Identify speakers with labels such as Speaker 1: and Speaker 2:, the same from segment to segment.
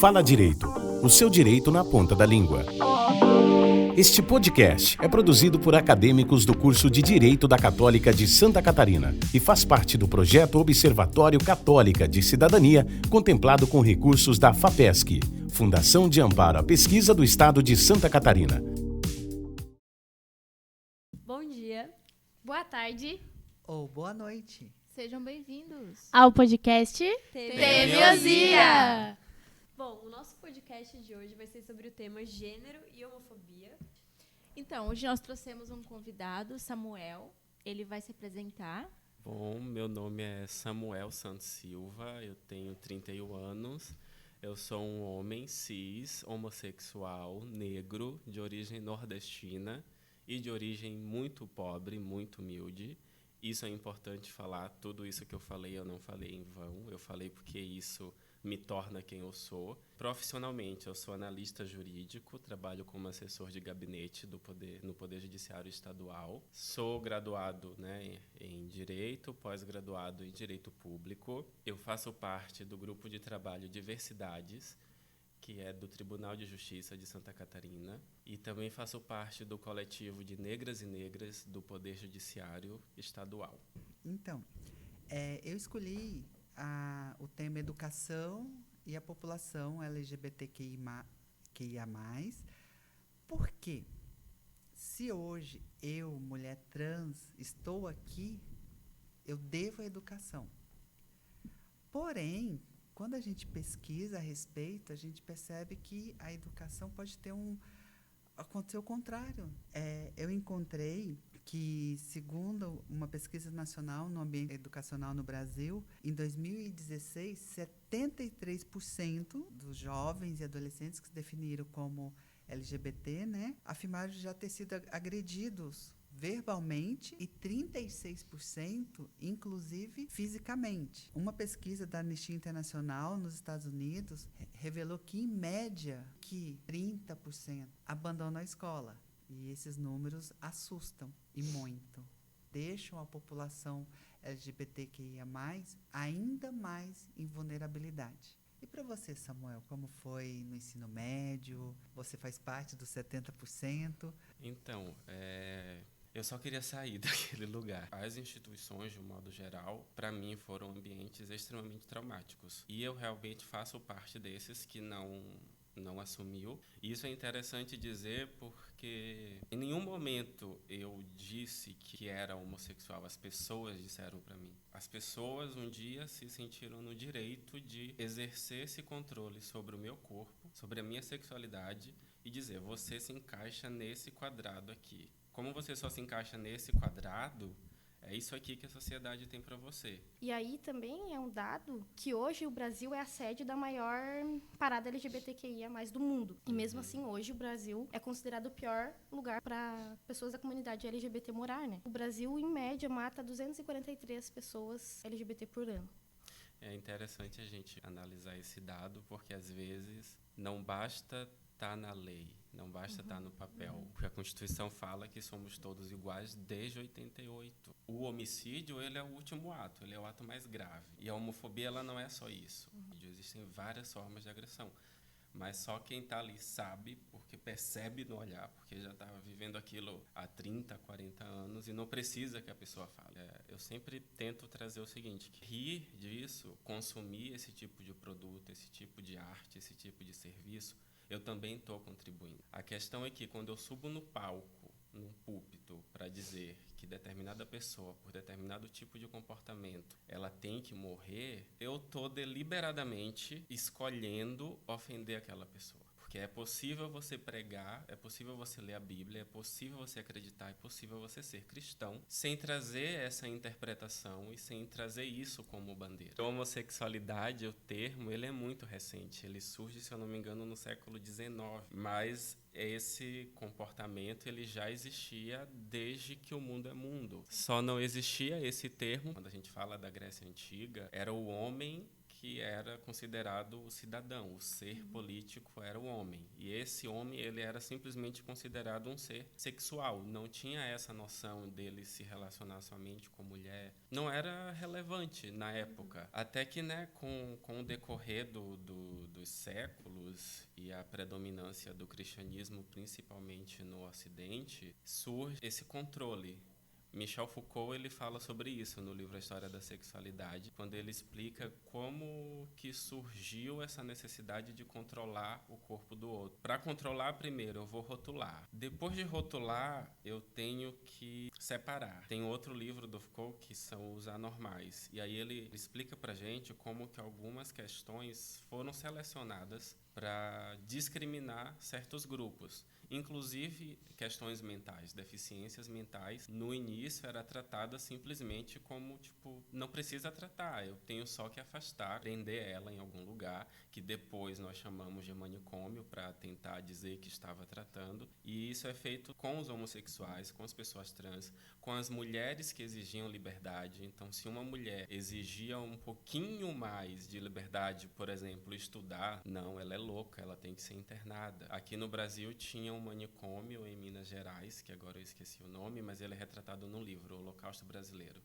Speaker 1: Fala Direito, o seu direito na ponta da língua. Este podcast é produzido por acadêmicos do curso de Direito da Católica de Santa Catarina e faz parte do projeto Observatório Católica de Cidadania, contemplado com recursos da FAPESC, Fundação de Amparo à Pesquisa do Estado de Santa Catarina.
Speaker 2: Bom dia, boa tarde
Speaker 3: ou boa noite.
Speaker 2: Sejam bem-vindos
Speaker 4: ao podcast
Speaker 2: Temeosia. Bom, o nosso podcast de hoje vai ser sobre o tema gênero e homofobia. Então, hoje nós trouxemos um convidado, Samuel. Ele vai se apresentar.
Speaker 5: Bom, meu nome é Samuel Santos Silva, eu tenho 31 anos. Eu sou um homem cis, homossexual, negro, de origem nordestina e de origem muito pobre, muito humilde. Isso é importante falar, tudo isso que eu falei eu não falei em vão, eu falei porque isso me torna quem eu sou. Profissionalmente, eu sou analista jurídico, trabalho como assessor de gabinete no Poder Judiciário Estadual. Sou graduado, em Direito, pós-graduado em Direito Público. Eu faço parte do grupo de trabalho Diversidades, que é do Tribunal de Justiça de Santa Catarina, e também faço parte do coletivo de Negras e Negras do Poder Judiciário Estadual.
Speaker 3: Então, eu escolhi o tema educação e a população LGBTQIA+. Por quê? Se hoje eu, mulher trans, estou aqui, eu devo a educação. Porém, quando a gente pesquisa a respeito, a gente percebe que a educação pode ter acontecer o contrário. Eu encontrei que, segundo uma pesquisa nacional no ambiente educacional no Brasil, em 2016, 73% dos jovens e adolescentes que se definiram como LGBT, afirmaram já ter sido agredidos verbalmente e 36%, inclusive, fisicamente. Uma pesquisa da Anistia Internacional nos Estados Unidos revelou que, em média, 30% abandonam a escola. E esses números assustam, e muito. Deixam a população LGBTQIA+, ainda mais em vulnerabilidade. E para você, Samuel, como foi no ensino médio? Você faz parte dos 70%?
Speaker 5: Então, eu só queria sair daquele lugar. As instituições, de um modo geral, para mim, foram ambientes extremamente traumáticos. E eu realmente faço parte desses que não assumiu. E isso é interessante dizer porque em nenhum momento eu disse que era homossexual. As pessoas disseram para mim. As pessoas um dia se sentiram no direito de exercer esse controle sobre o meu corpo, sobre a minha sexualidade e dizer, você se encaixa nesse quadrado aqui. Como você só se encaixa nesse quadrado, é isso aqui que a sociedade tem para você.
Speaker 4: E aí também é um dado que hoje o Brasil é a sede da maior parada LGBTQIA+ do mundo. E mesmo assim, hoje o Brasil é considerado o pior lugar para pessoas da comunidade LGBT morar, O Brasil, em média, mata 243 pessoas LGBT por ano.
Speaker 5: É interessante a gente analisar esse dado, porque às vezes não basta estar na lei, não basta estar no papel. Porque a Constituição fala que somos todos iguais desde 88. O homicídio, ele é o último ato, ele é o ato mais grave. E a homofobia, ela não é só isso. Existem várias formas de agressão. Mas só quem está ali sabe, porque percebe no olhar, porque já estava vivendo aquilo há 30, 40 anos e não precisa que a pessoa fale. Eu sempre tento trazer o seguinte, que rir disso, consumir esse tipo de produto, esse tipo de arte, esse tipo de serviço, eu também estou contribuindo. A questão é que quando eu subo no palco, num púlpito, para dizer que determinada pessoa, por determinado tipo de comportamento, ela tem que morrer, eu estou deliberadamente escolhendo ofender aquela pessoa. Porque é possível você pregar, é possível você ler a Bíblia, é possível você acreditar, é possível você ser cristão, sem trazer essa interpretação e sem trazer isso como bandeira. A homossexualidade, o termo, ele é muito recente. Ele surge, se eu não me engano, no século XIX. Mas esse comportamento ele já existia desde que o mundo é mundo. Só não existia esse termo, quando a gente fala da Grécia Antiga, era o homem que era considerado o cidadão, o ser político era o homem. E esse homem, ele era simplesmente considerado um ser sexual. Não tinha essa noção dele se relacionar somente com mulher. Não era relevante na época. Até que, né, com o decorrer dos séculos e a predominância do cristianismo, principalmente no Ocidente, surge esse controle. Michel Foucault, ele fala sobre isso no livro A História da Sexualidade, quando ele explica como que surgiu essa necessidade de controlar o corpo do outro. Para controlar, primeiro, eu vou rotular. Depois de rotular, eu tenho que separar. Tem outro livro do Foucault que são os anormais. E aí ele explica pra gente como que algumas questões foram selecionadas para discriminar certos grupos. Inclusive questões mentais, deficiências mentais, no início era tratada simplesmente como, tipo, não precisa tratar, eu tenho só que afastar, prender ela em algum lugar, que depois nós chamamos de manicômio para tentar dizer que estava tratando. E isso é feito com os homossexuais, com as pessoas trans, com as mulheres que exigiam liberdade. Então, se uma mulher exigia um pouquinho mais de liberdade, por exemplo, estudar, não, ela é louca, ela tem que ser internada. Aqui no Brasil tinha um manicômio em Minas Gerais, que agora eu esqueci o nome, mas ele é retratado no livro, O Holocausto Brasileiro.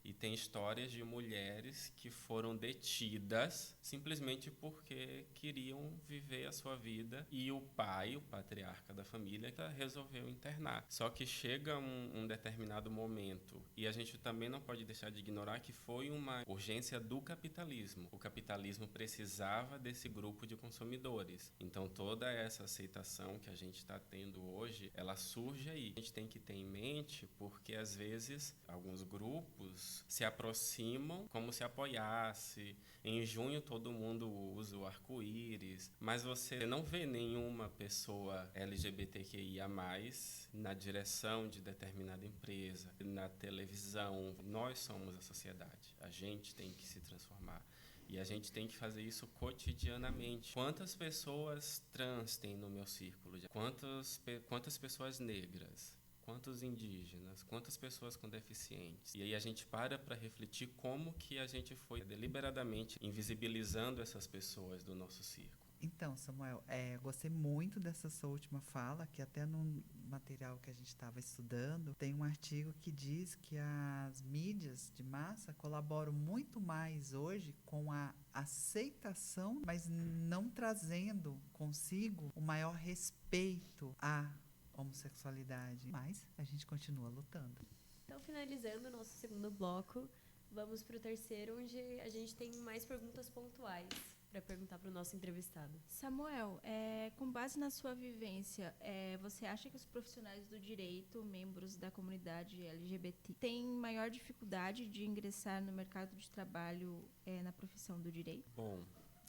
Speaker 5: E tem histórias de mulheres que foram detidas simplesmente porque queriam viver a sua vida e o pai, o patriarca da família, resolveu internar. Só que chega um determinado momento, e a gente também não pode deixar de ignorar que foi uma urgência do capitalismo. O capitalismo precisava desse grupo de consumidores. Então toda essa aceitação que a gente está tendo hoje, ela surge aí. A gente tem que ter em mente porque às vezes alguns grupos se aproximam como se apoiasse. Em junho todo mundo usa o arco-íris, mas você não vê nenhuma pessoa LGBTQIA+, na direção de determinada empresa, na televisão. Nós somos a sociedade, a gente tem que se transformar. E a gente tem que fazer isso cotidianamente. Quantas pessoas trans tem no meu círculo? Quantas pessoas negras? Quantos indígenas, quantas pessoas com deficientes. E aí a gente para refletir como que a gente foi deliberadamente invisibilizando essas pessoas do nosso círculo.
Speaker 3: Então, Samuel, gostei muito dessa sua última fala, que até no material que a gente estava estudando, tem um artigo que diz que as mídias de massa colaboram muito mais hoje com a aceitação, mas não trazendo consigo o maior respeito à homossexualidade, mas a gente continua lutando.
Speaker 2: Então, finalizando o nosso segundo bloco, vamos para o terceiro, onde a gente tem mais perguntas pontuais para perguntar para o nosso entrevistado.
Speaker 6: Samuel, com base na sua vivência, você acha que os profissionais do direito, membros da comunidade LGBT, têm maior dificuldade de ingressar no mercado de trabalho na profissão do direito?
Speaker 5: Bom,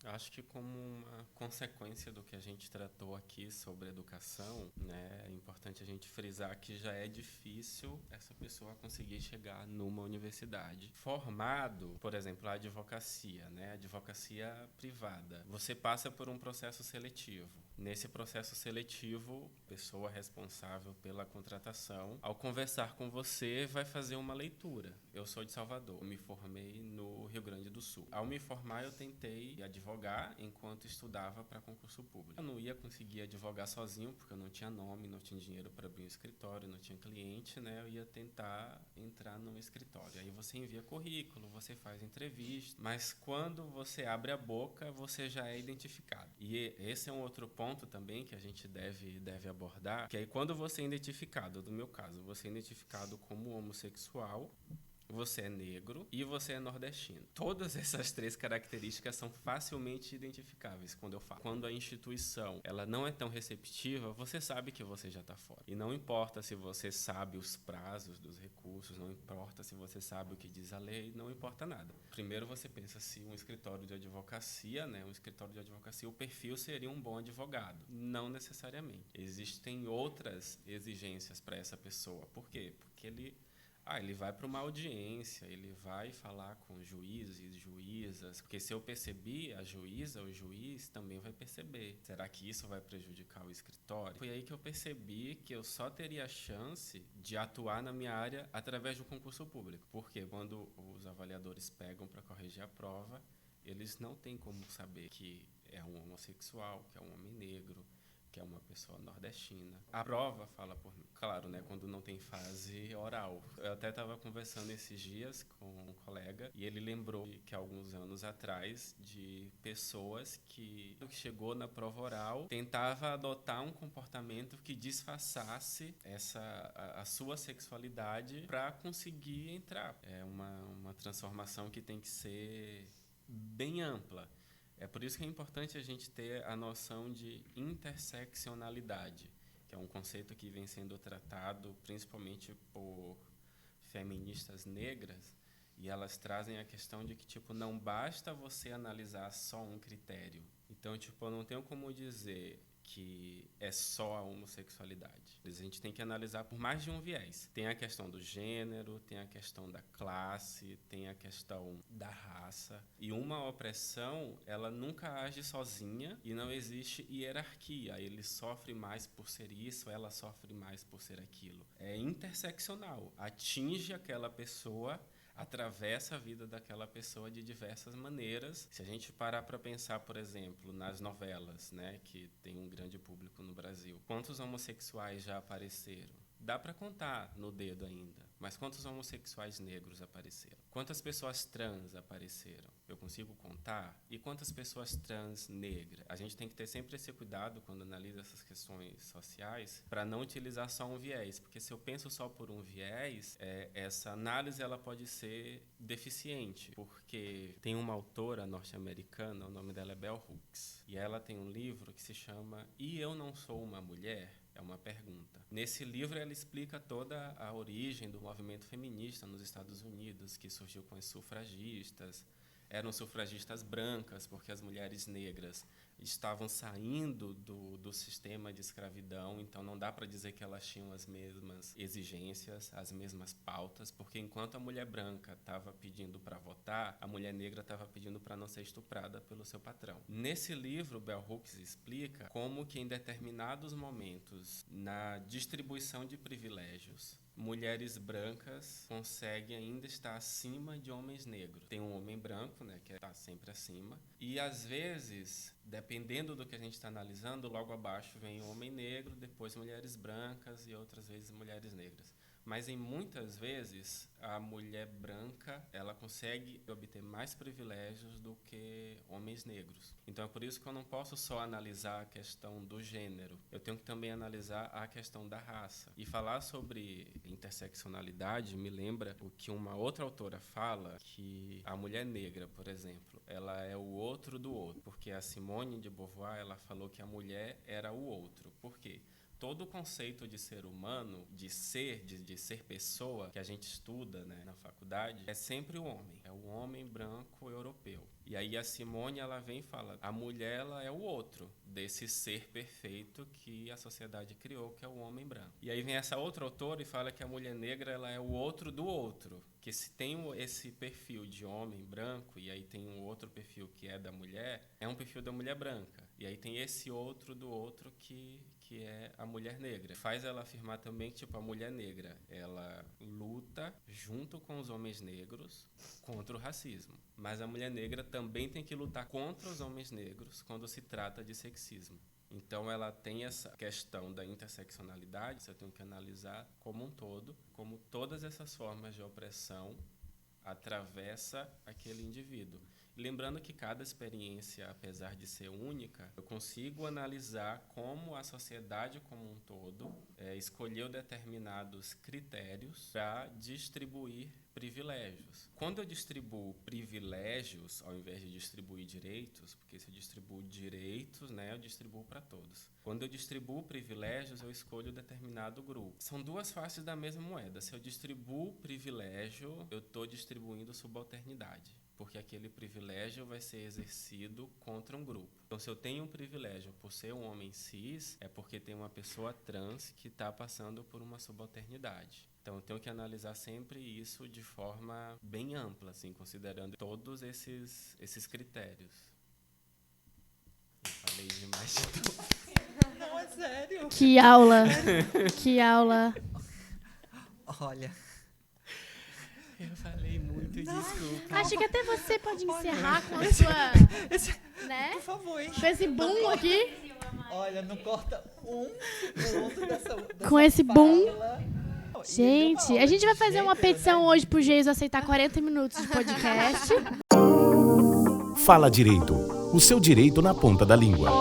Speaker 5: acho que como uma consequência do que a gente tratou aqui sobre educação, né, é importante a gente frisar que já é difícil essa pessoa conseguir chegar numa universidade. Formado, por exemplo, a advocacia, né, advocacia privada, você passa por um processo seletivo. Nesse processo seletivo, a pessoa responsável pela contratação, ao conversar com você, vai fazer uma leitura. Eu sou de Salvador, eu me formei no Rio Grande do Sul. Ao me formar, eu tentei advogar enquanto estudava para concurso público. Eu não ia conseguir advogar sozinho, porque eu não tinha nome, não tinha dinheiro para abrir um escritório, não tinha cliente, né? Eu ia tentar entrar num escritório. Aí você envia currículo, você faz entrevista, mas quando você abre a boca, você já é identificado. E esse é um outro ponto também que a gente deve abordar, que aí quando você é identificado, no meu caso, você é identificado como homossexual, você é negro e você é nordestino. Todas essas três características são facilmente identificáveis quando eu falo. Quando a instituição ela não é tão receptiva, você sabe que você já está fora. E não importa se você sabe os prazos dos recursos, não importa se você sabe o que diz a lei, não importa nada. Primeiro você pensa se um escritório de advocacia, né, o perfil seria um bom advogado. Não necessariamente. Existem outras exigências para essa pessoa. Por quê? Porque ele vai para uma audiência, ele vai falar com juízes, juízas, porque se eu percebi, a juíza, o juiz também vai perceber. Será que isso vai prejudicar o escritório? Foi aí que eu percebi que eu só teria a chance de atuar na minha área através do concurso público. Porque quando os avaliadores pegam para corrigir a prova, eles não têm como saber que é um homossexual, que é um homem negro, que é uma pessoa nordestina. A prova fala por mim. Claro, né, quando não tem fase oral. Eu até estava conversando esses dias com um colega e ele lembrou que alguns anos atrás de pessoas que chegou na prova oral tentava adotar um comportamento que disfarçasse a sua sexualidade para conseguir entrar. É uma transformação que tem que ser bem ampla. É por isso que é importante a gente ter a noção de interseccionalidade, que é um conceito que vem sendo tratado principalmente por feministas negras, e elas trazem a questão de que, tipo, não basta você analisar só um critério. Então, tipo, eu não tenho como dizer que é só a homossexualidade. A gente tem que analisar por mais de um viés. Tem a questão do gênero, tem a questão da classe, tem a questão da raça. E uma opressão, ela nunca age sozinha e não existe hierarquia. Ele sofre mais por ser isso, ela sofre mais por ser aquilo. É interseccional. Atinge aquela pessoa, atravessa a vida daquela pessoa de diversas maneiras. Se a gente parar para pensar, por exemplo, nas novelas, né, que tem um grande público no Brasil, quantos homossexuais já apareceram? Dá para contar no dedo ainda, mas quantos homossexuais negros apareceram? Quantas pessoas trans apareceram? Eu consigo contar? E quantas pessoas trans negras? A gente tem que ter sempre esse cuidado quando analisa essas questões sociais para não utilizar só um viés, porque se eu penso só por um viés, essa análise ela pode ser deficiente, porque tem uma autora norte-americana, o nome dela é Bell Hooks, e ela tem um livro que se chama E Eu Não Sou Uma Mulher? É uma pergunta. Nesse livro, ela explica toda a origem do movimento feminista nos Estados Unidos, que surgiu com as sufragistas. Eram sufragistas brancas, porque as mulheres negras estavam saindo do sistema de escravidão, então não dá para dizer que elas tinham as mesmas exigências, as mesmas pautas, porque enquanto a mulher branca estava pedindo para votar, a mulher negra estava pedindo para não ser estuprada pelo seu patrão. Nesse livro, Bell Hooks explica como que em determinados momentos, na distribuição de privilégios, mulheres brancas conseguem ainda estar acima de homens negros. Tem um homem branco, né, que está sempre acima, e às vezes, dependendo do que a gente está analisando, logo abaixo vem o homem negro, depois mulheres brancas e outras vezes mulheres negras. Mas em muitas vezes a mulher branca ela consegue obter mais privilégios do que homens negros. Então é por isso que eu não posso só analisar a questão do gênero. Eu tenho que também analisar a questão da raça. E falar sobre interseccionalidade me lembra o que uma outra autora fala, que a mulher negra, por exemplo, ela é o outro do outro. Porque a Simone de Beauvoir ela falou que a mulher era o outro. Por quê? Todo o conceito de ser humano, de ser pessoa, que a gente estuda, né, na faculdade, é sempre o homem. É o homem branco europeu. E aí a Simone ela vem e fala, a mulher ela é o outro desse ser perfeito que a sociedade criou, que é o homem branco. E aí vem essa outra autora e fala que a mulher negra ela é o outro do outro. Que se tem esse perfil de homem branco, e aí tem um outro perfil que é da mulher, é um perfil da mulher branca. E aí tem esse outro do outro que é a mulher negra. Faz ela afirmar também que, tipo, a mulher negra, ela luta junto com os homens negros contra o racismo. Mas a mulher negra também tem que lutar contra os homens negros quando se trata de sexismo. Então, ela tem essa questão da interseccionalidade, você tem que analisar como um todo, como todas essas formas de opressão atravessa aquele indivíduo. Lembrando que cada experiência, apesar de ser única, eu consigo analisar como a sociedade como um todo escolheu determinados critérios para distribuir privilégios. Quando eu distribuo privilégios, ao invés de distribuir direitos, porque se eu distribuo direitos, né, eu distribuo para todos. Quando eu distribuo privilégios, eu escolho determinado grupo. São duas faces da mesma moeda. Se eu distribuo privilégio, eu estou distribuindo subalternidade, porque aquele privilégio vai ser exercido contra um grupo. Então, se eu tenho um privilégio por ser um homem cis, é porque tem uma pessoa trans que está passando por uma subalternidade. Então, eu tenho que analisar sempre isso de forma bem ampla, assim, considerando todos esses critérios. Eu falei demais de tudo.
Speaker 3: Não, é sério.
Speaker 4: Que aula! Que aula!
Speaker 3: Olha,
Speaker 5: Eu falei muito
Speaker 3: desculpa.
Speaker 7: Acho que até você pode encerrar com a sua... né?
Speaker 3: Por favor, hein?
Speaker 7: Com esse boom aqui.
Speaker 3: Olha, não corta um segundo dessa
Speaker 7: Com esse boom.
Speaker 3: fala.
Speaker 7: Gente, a gente vai fazer uma petição hoje pro Geiso aceitar 40 minutos de podcast.
Speaker 1: Fala Direito, o seu direito na ponta da língua.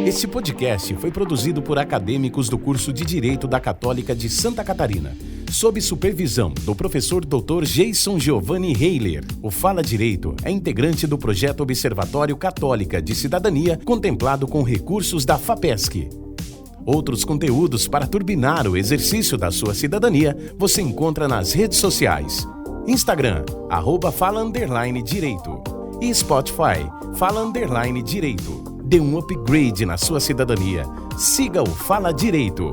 Speaker 1: Este podcast foi produzido por acadêmicos do curso de Direito da Católica de Santa Catarina, sob supervisão do professor Dr. Jason Giovanni Heiler. O Fala Direito é integrante do projeto Observatório Católica de Cidadania, contemplado com recursos da FAPESC. Outros conteúdos para turbinar o exercício da sua cidadania você encontra nas redes sociais. Instagram, @fala_direito. E Spotify, Fala_Direito. Dê um upgrade na sua cidadania. Siga o Fala Direito.